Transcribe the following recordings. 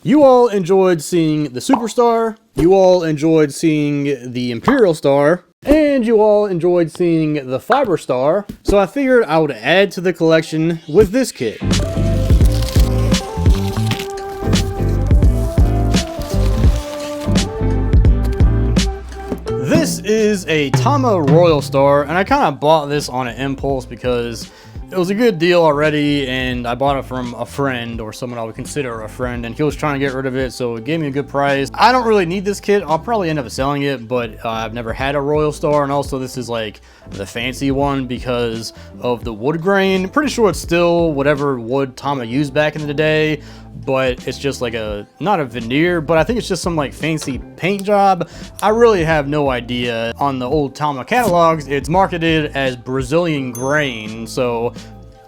You all enjoyed seeing the Superstar, you all enjoyed seeing the Imperialstar, and you all enjoyed seeing the Fibrestar, so I figured I would add to the collection with this kit. This is a Tama Royalstar, and I kind of bought this on an impulse because it was a good deal already, and I bought it from a friend, or someone I would consider a friend, and he was trying to get rid of it, so it gave me a good price. I don't really need this kit. I'll probably end up selling it, but I've never had a Royalstar, and also this is like the fancy one because of the wood grain. Pretty sure it's still whatever wood Tama used back in the day, but it's just like not a veneer, but I think it's just some like fancy paint job. I really have no idea. On the old Tama catalogs, it's marketed as Brazilian grain, so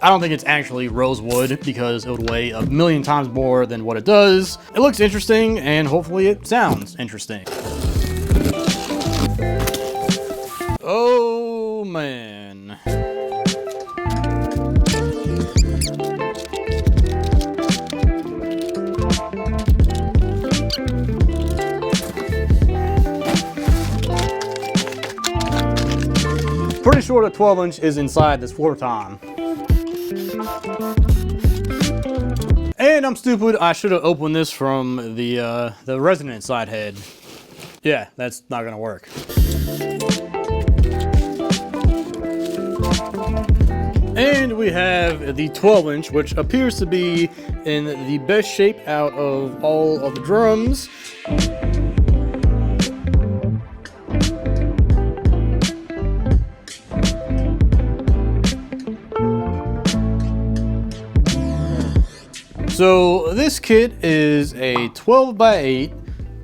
I don't think it's actually rosewood because it would weigh 1,000,000 times more than what it does. It looks interesting, and hopefully it sounds interesting. Oh man. Pretty sure the 12-inch is inside this floor tom. And I'm stupid, I should have opened this from the resonant side head. Yeah, that's not gonna work. And we have the 12-inch, which appears to be in the best shape out of all of the drums. So this kit is a 12x8,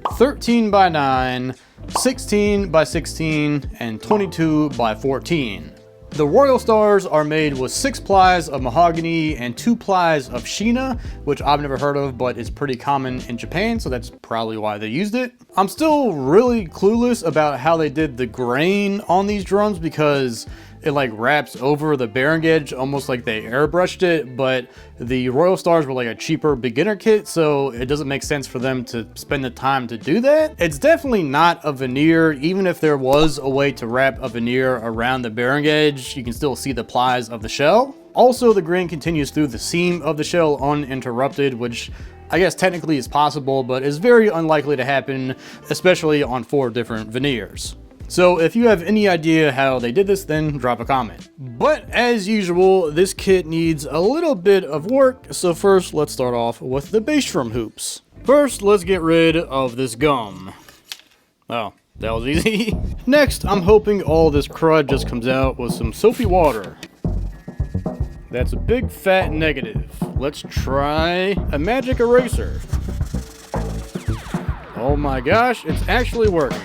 13x9, 16x16, and 22x14. The Royalstars are made with 6 plies of mahogany and 2 plies of Sheena, which I've never heard of, but it's pretty common in Japan, so that's probably why they used it. I'm still really clueless about how they did the grain on these drums because it like wraps over the bearing edge almost like they airbrushed it, but the Royalstars were like a cheaper beginner kit, so it doesn't make sense for them to spend the time to do that. It's definitely not a veneer. Even if there was a way to wrap a veneer around the bearing edge, you can still see the plies of the shell. Also, the grain continues through the seam of the shell uninterrupted, which I guess technically is possible, but is very unlikely to happen, especially on 4 different veneers. So if you have any idea how they did this, then drop a comment. But as usual, this kit needs a little bit of work, so first let's start off with the bass drum hoops. First, let's get rid of this gum. Oh, that was easy. Next, I'm hoping all this crud just comes out with some soapy water. That's a big fat negative. Let's try a magic eraser. Oh my gosh, it's actually working.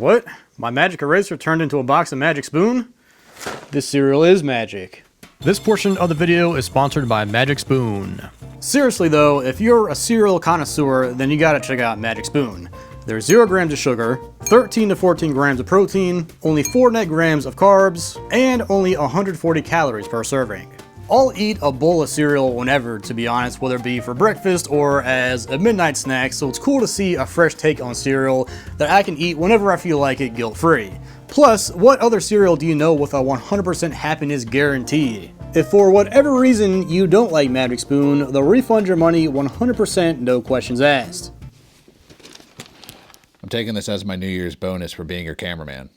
What? My magic eraser turned into a box of Magic Spoon? This cereal is magic. This portion of the video is sponsored by Magic Spoon. Seriously though, if you're a cereal connoisseur, then you gotta check out Magic Spoon. There's 0 grams of sugar, 13 to 14 grams of protein, only 4 net grams of carbs, and only 140 calories per serving. I'll eat a bowl of cereal whenever, to be honest, whether it be for breakfast or as a midnight snack, so it's cool to see a fresh take on cereal that I can eat whenever I feel like it guilt-free. Plus, what other cereal do you know with a 100% happiness guarantee? If for whatever reason you don't like Magic Spoon, they'll refund your money 100%, no questions asked. I'm taking this as my New Year's bonus for being your cameraman.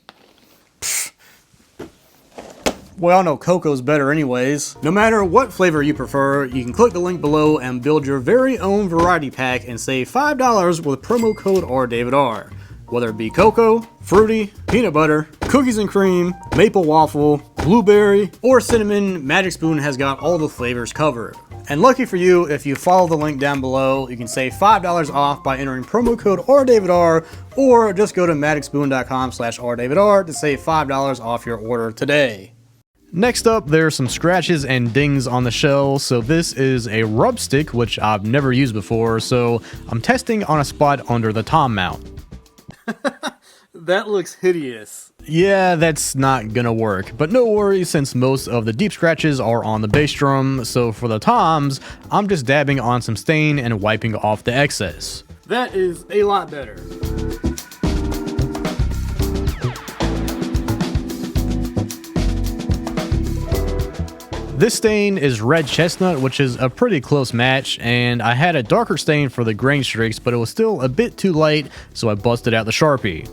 Well, I know cocoa's better anyways. No matter what flavor you prefer, you can click the link below and build your very own variety pack and save $5 with promo code rdavidr. Whether it be cocoa, fruity, peanut butter, cookies and cream, maple waffle, blueberry, or cinnamon, Magic Spoon has got all the flavors covered. And lucky for you, if you follow the link down below, you can save $5 off by entering promo code rdavidr, or just go to magicspoon.com/rdavidr to save $5 off your order today. Next up, there's some scratches and dings on the shell, so this is a rub stick, which I've never used before, so I'm testing on a spot under the tom mount. That looks hideous. Yeah, that's not gonna work, but no worries since most of the deep scratches are on the bass drum, so for the toms, I'm just dabbing on some stain and wiping off the excess. That is a lot better. This stain is red chestnut, which is a pretty close match, and I had a darker stain for the grain streaks, but it was still a bit too light, so I busted out the Sharpie.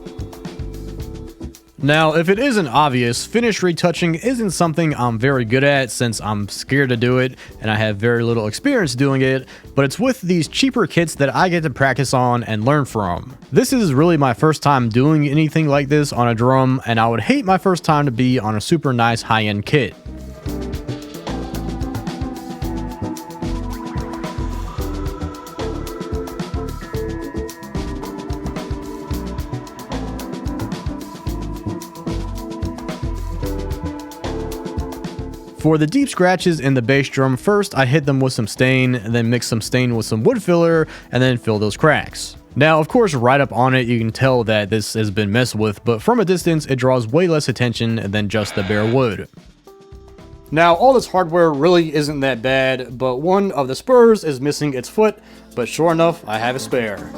Now, if it isn't obvious, finish retouching isn't something I'm very good at since I'm scared to do it and I have very little experience doing it, but it's with these cheaper kits that I get to practice on and learn from. This is really my first time doing anything like this on a drum, and I would hate my first time to be on a super nice high-end kit. For the deep scratches in the bass drum, first I hit them with some stain, then mix some stain with some wood filler, and then fill those cracks. Now, of course, right up on it, you can tell that this has been messed with, but from a distance, it draws way less attention than just the bare wood. Now, all this hardware really isn't that bad, but one of the spurs is missing its foot, but sure enough, I have a spare.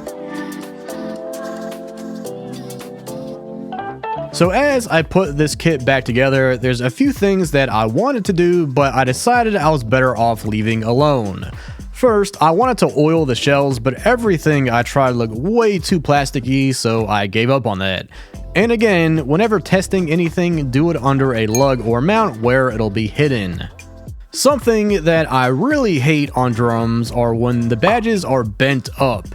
So as I put this kit back together, there's a few things that I wanted to do, but I decided I was better off leaving alone. First, I wanted to oil the shells, but everything I tried looked way too plasticky, so I gave up on that. And again, whenever testing anything, do it under a lug or mount where it'll be hidden. Something that I really hate on drums are when the badges are bent up.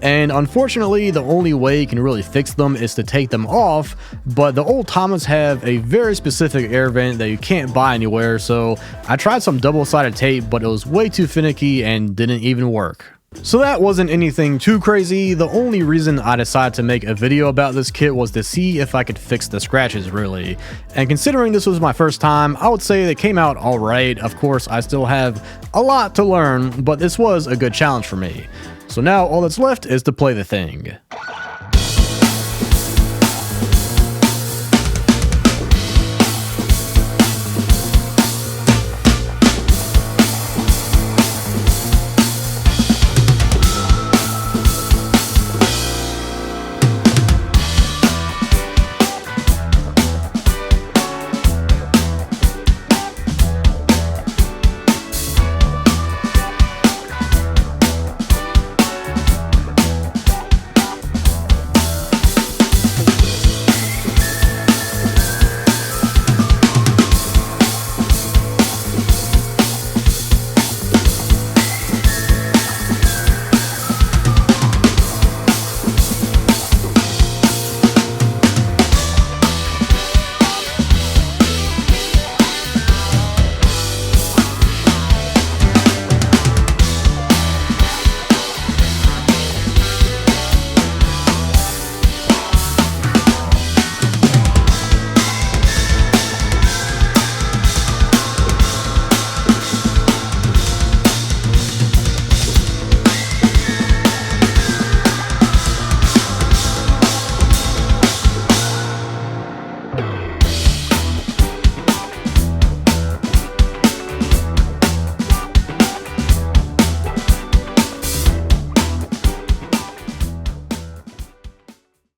And unfortunately, the only way you can really fix them is to take them off, but the old Tamas have a very specific air vent that you can't buy anywhere, so I tried some double-sided tape, but it was way too finicky and didn't even work. So that wasn't anything too crazy. The only reason I decided to make a video about this kit was to see if I could fix the scratches really. And considering this was my first time, I would say they came out alright. Of course, I still have a lot to learn, but this was a good challenge for me. So now all that's left is to play the thing.